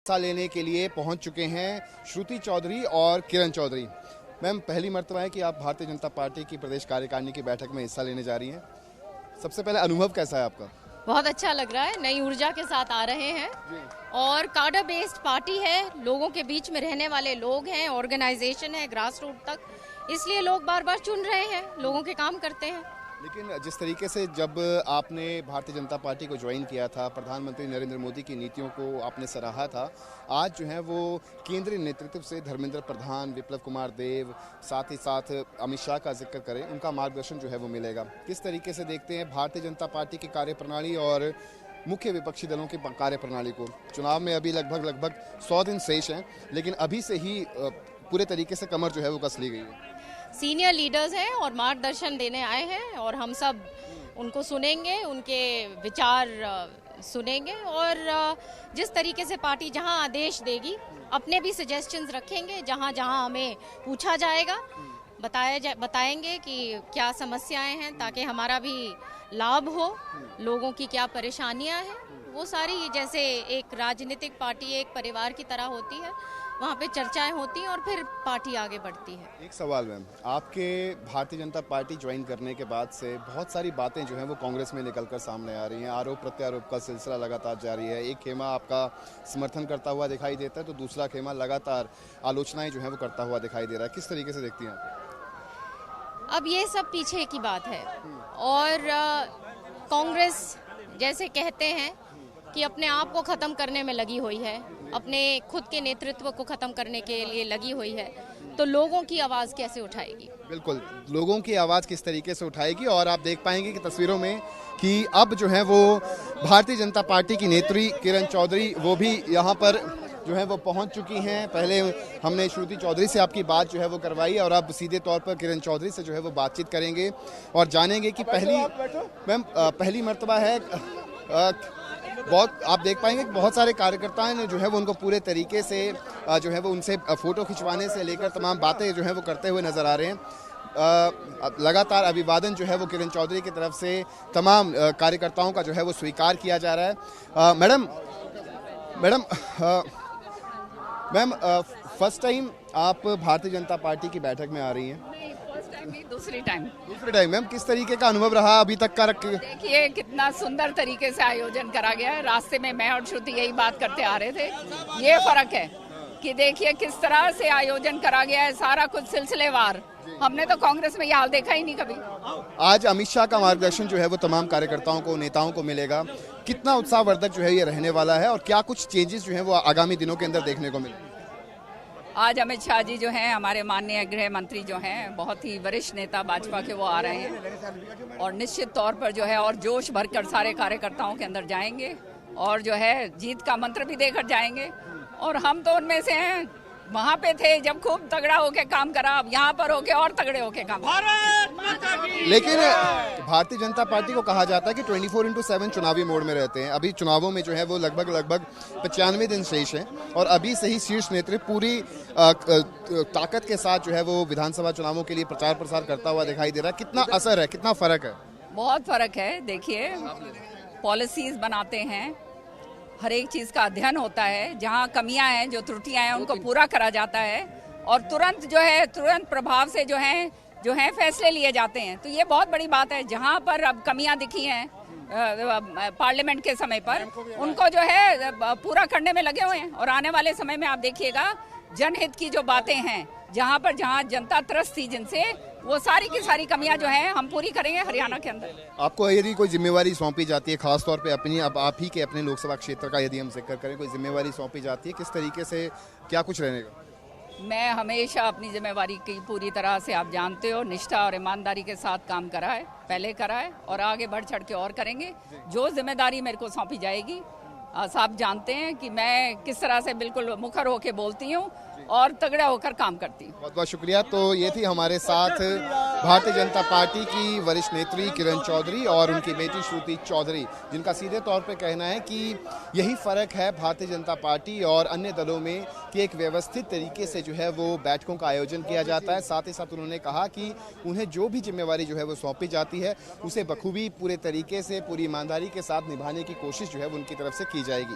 हिस्सा लेने के लिए पहुंच चुके हैं श्रुति चौधरी और किरण चौधरी। मैम, पहली मर्तबा है कि आप भारतीय जनता पार्टी की प्रदेश कार्यकारिणी की बैठक में हिस्सा लेने जा रही हैं। सबसे पहले अनुभव कैसा है आपका? बहुत अच्छा लग रहा है, नई ऊर्जा के साथ आ रहे हैं और काडर बेस्ड पार्टी है, लोगों के बीच में रहने वाले लोग हैं, ऑर्गेनाइजेशन है ग्रास रूट तक, इसलिए लोग बार बार चुन रहे हैं, लोगों के काम करते हैं। लेकिन जिस तरीके से जब आपने भारतीय जनता पार्टी को ज्वाइन किया था, प्रधानमंत्री नरेंद्र मोदी की नीतियों को आपने सराहा था, आज जो है वो केंद्रीय नेतृत्व से धर्मेंद्र प्रधान, विप्लव कुमार देव, साथ ही साथ अमित शाह का जिक्र करें, उनका मार्गदर्शन जो है वो मिलेगा। किस तरीके से देखते हैं भारतीय जनता पार्टी की कार्यप्रणाली और मुख्य विपक्षी दलों की कार्यप्रणाली को? चुनाव में अभी लगभग 100 दिन शेष हैं, लेकिन अभी से ही पूरे तरीके से कमर जो है वो कस ली गई है। सीनियर लीडर्स हैं और मार्गदर्शन देने आए हैं और हम सब उनको सुनेंगे, उनके विचार सुनेंगे और जिस तरीके से पार्टी जहां आदेश देगी अपने भी सजेशंस रखेंगे, जहां जहां हमें पूछा जाएगा बताएंगे कि क्या समस्याएं हैं ताकि हमारा भी लाभ हो, लोगों की क्या परेशानियां हैं, वो सारी जैसे एक राजनीतिक पार्टी एक परिवार की तरह होती है, वहाँ पे चर्चाएं होती हैं और फिर पार्टी आगे बढ़ती है। एक सवाल मैम, आपके भारतीय जनता पार्टी ज्वाइन करने के बाद से बहुत सारी बातें जो हैं वो कांग्रेस में निकलकर सामने आ रही हैं, आरोप प्रत्यारोप का सिलसिला लगातार जारी है। एक खेमा आपका समर्थन करता हुआ दिखाई देता है तो दूसरा खेमा लगातार आलोचनाएं जो है वो करता हुआ दिखाई दे रहा है। किस तरीके से देखती हैं आप? अब ये सब पीछे की बात है और कांग्रेस जैसे कहते हैं कि अपने आप को खत्म करने में लगी हुई है, अपने खुद के नेतृत्व को खत्म करने के लिए लगी हुई है, तो लोगों की आवाज कैसे उठाएगी? बिल्कुल, लोगों की आवाज किस तरीके से उठाएगी और आप देख पाएंगे कि तस्वीरों में कि अब जो है वो भारतीय जनता पार्टी की नेत्री किरण चौधरी वो भी यहाँ पर जो है वो पहुंच चुकी हैं। पहले हमने श्रुति चौधरी से आपकी बात जो है वो करवाई और अब सीधे तौर पर किरण चौधरी से जो है वो बातचीत करेंगे और जानेंगे कि पहली मर्तबा है। बहुत आप देख पाएंगे कि बहुत सारे कार्यकर्ताओं ने जो है वो उनको पूरे तरीके से जो है वो उनसे फोटो खिंचवाने से लेकर तमाम बातें जो है वो करते हुए नजर आ रहे हैं। लगातार अभिवादन जो है वो किरण चौधरी की तरफ से तमाम कार्यकर्ताओं का जो है वो स्वीकार किया जा रहा है। मैम, फर्स्ट टाइम आप भारतीय जनता पार्टी की बैठक में आ रही हैं? दूसरी टाइम। मैम, किस तरीके का अनुभव रहा अभी तक का? देखिए कितना सुंदर तरीके से आयोजन करा गया है। रास्ते में मैं और श्रुति यही बात करते आ रहे थे, ये फर्क है कि देखिए किस तरह से आयोजन करा गया है, सारा कुछ सिलसिलेवार। हमने तो कांग्रेस में ये हाल देखा ही नहीं कभी। आज अमित शाह का मार्गदर्शन जो है वो तमाम कार्यकर्ताओं को, नेताओं को मिलेगा। कितना उत्साहवर्धक जो है ये रहने वाला है और क्या कुछ चेंजेस जो है वो आगामी दिनों के अंदर देखने को मिलेंगे? आज अमित शाह जी जो हैं, हमारे माननीय गृह मंत्री जो हैं, बहुत ही वरिष्ठ नेता भाजपा के, वो आ रहे हैं और निश्चित तौर पर जो है और जोश भरकर सारे कार्यकर्ताओं के अंदर जाएंगे और जो है जीत का मंत्र भी देकर जाएंगे। और हम तो उनमें से हैं, वहाँ पे थे जब खूब तगड़ा होके काम करा, अब यहाँ पर होके और तगड़े होके काम। लेकिन भारतीय जनता पार्टी को कहा जाता है कि 24/7 चुनावी मोड में रहते हैं। अभी चुनावों में जो है वो लगभग 95 दिन शेष हैं और अभी से ही शीर्ष नेतृत्व पूरी ताकत के साथ जो है वो विधानसभा चुनावों के लिए प्रचार प्रसार करता हुआ दिखाई दे रहा है। कितना असर है, कितना फर्क है? बहुत फर्क है। देखिए, पॉलिसीज बनाते हैं, हर एक चीज का अध्ययन होता है, जहाँ कमियां हैं, जो त्रुटियां हैं, उनको पूरा करा जाता है और तुरंत प्रभाव से जो है फैसले लिए जाते हैं। तो ये बहुत बड़ी बात है। जहाँ पर अब कमियां दिखी हैं पार्लियामेंट के समय पर, उनको जो है पूरा करने में लगे हुए हैं और आने वाले समय में आप देखिएगा जनहित की जो बातें हैं, जहाँ जनता त्रस्त थी जिनसे, वो सारी की सारी कमियां जो हैं हम पूरी करेंगे हरियाणा के अंदर। आपको यदि कोई जिम्मेवारी सौंपी जाती है, खासतौर पे अपनी, अब आप ही के अपने लोकसभा क्षेत्र का यदि हम जिक्र करें, कोई जिम्मेवारी सौंपी जाती है, किस तरीके से क्या कुछ रहेगा? मैं हमेशा अपनी जिम्मेवारी की पूरी तरह से, आप जानते हो, निष्ठा और ईमानदारी के साथ काम करा है, पहले करा है और आगे बढ़ चढ़ के और करेंगे। जो जिम्मेदारी मेरे को सौंपी जाएगी, साहब जानते हैं कि मैं किस तरह से बिल्कुल मुखर होकर बोलती हूँ और तगड़ा होकर काम करती हूँ। बहुत बहुत शुक्रिया। तो ये थी हमारे साथ भारतीय जनता पार्टी की वरिष्ठ नेत्री किरण चौधरी और उनकी बेटी श्रुति चौधरी, जिनका सीधे तौर पे कहना है कि यही फर्क है भारतीय जनता पार्टी और अन्य दलों में कि एक व्यवस्थित तरीके से जो है वो बैठकों का आयोजन किया जाता है। साथ ही साथ उन्होंने कहा कि उन्हें जो भी जिम्मेवारी जो है वो सौंपी जाती है, उसे बखूबी पूरे तरीके से, पूरी ईमानदारी के साथ निभाने की कोशिश जो है वो उनकी तरफ से की जाएगी।